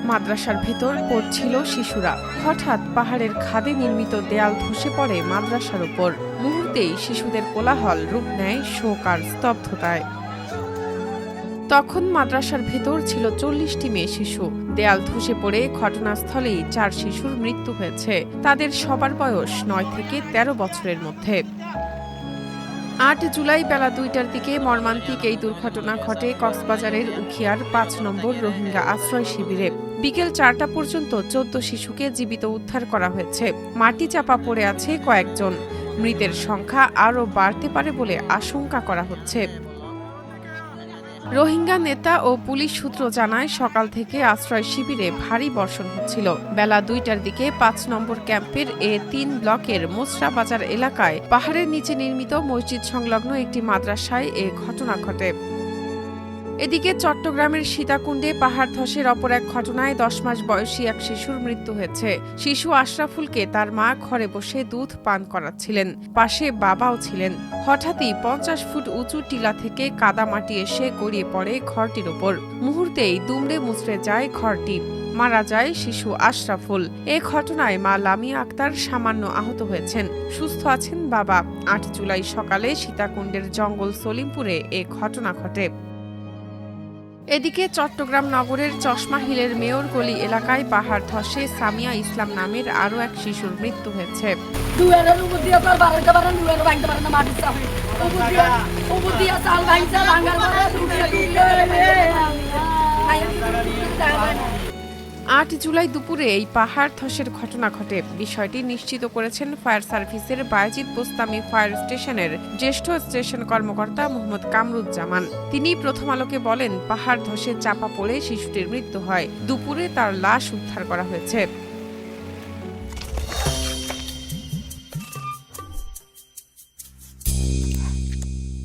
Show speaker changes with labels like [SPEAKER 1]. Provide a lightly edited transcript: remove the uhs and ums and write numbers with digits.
[SPEAKER 1] মাদ্রাসার ভেতর পড়ছিল শিশুরা। হঠাৎ পাহাড়ের খাদে নির্মিত দেয়াল ধসে পড়ে মাদ্রাসার উপর। মুহূর্তেই শিশুদের কোলাহল রূপ নেয় শোক আর স্তব্ধতায়। তখন মাদ্রাসার ভেতর ছিল ৪০টি মেয়ে শিশু। দেয়াল ধসে পড়ে ঘটনাস্থলেই ৪ শিশুর মৃত্যু হয়েছে। তাদের সবার বয়স ৯ থেকে ১৩ বছরের মধ্যে। ৮ জুলাই বেলা ২টার দিকে মর্মান্তিক এই দুর্ঘটনা ঘটে কক্সবাজারের উখিয়ার ৫ নম্বর রোহিঙ্গা আশ্রয় শিবিরে। বিকেল ৪টা পর্যন্ত ১৪ শিশুকে জীবিত উদ্ধার করা হয়েছে। মাটি চাপা পড়ে আছে কয়েকজন। মৃতের সংখ্যা আরও বাড়তে পারে বলে আশঙ্কা করা হচ্ছে। রোহিঙ্গা নেতা ও পুলিশ সূত্র জানায়, সকাল থেকে আশ্রয় শিবিরে ভারী বর্ষণ হচ্ছিল। বেলা ২টার দিকে ৫ নম্বর ক্যাম্পের A3 ব্লকের মোসরা বাজার এলাকায় পাহাড়ের নিচে নির্মিত মসজিদ সংলগ্ন একটি মাদ্রাসায় এ ঘটনা ঘটে। এদিকে চট্টগ্রামের সীতাকুণ্ডে পাহাড় ধসের অপর এক ঘটনায় ১০ মাস বয়সী এক শিশুর মৃত্যু হয়েছে। শিশু আশরাফুলকে তার মা ঘরে বসে দুধ পান করাচ্ছিলেন। পাশে বাবাও ছিলেন। হঠাৎই ৫০ ফুট উঁচু টিলা থেকে কাদামাটি এসে গড়িয়ে পড়ে ঘরটির উপর। মুহূর্তেই দুমড়ে মুচড়ে যায় ঘরটি। মারা যায় শিশু আশরাফুল। এ ঘটনায় মা লামিয়া আক্তার সামান্য আহত হয়েছেন। সুস্থ আছেন বাবা। ৮ জুলাই সকালে সীতাকুণ্ডের জঙ্গল সলিমপুরে এ ঘটনা ঘটে। এদিকে চট্টগ্রাম নগরের চশমা হিলের মেয়র গলি এলাকায় পাহাড় ধসে সামিয়া ইসলাম নামের আরও এক শিশুর মৃত্যু হয়েছে। আট জুলাই দুপুরে এই পাহাড় ধসের ঘটনা ঘটে। বিষয়টি নিশ্চিত করেছেন ফায়ার সার্ভিসের বায়েজিদ বোস্তামি ফায়ার স্টেশনের জ্যেষ্ঠ স্টেশন কর্মকর্তা মোহাম্মদ কামরুজ্জামান। তিনি প্রথম আলোকে বলেন, পাহাড় ধসে চাপা পড়ে শিশুটির মৃত্যু হয়। দুপুরে তার লাশ উদ্ধার করা হয়েছে।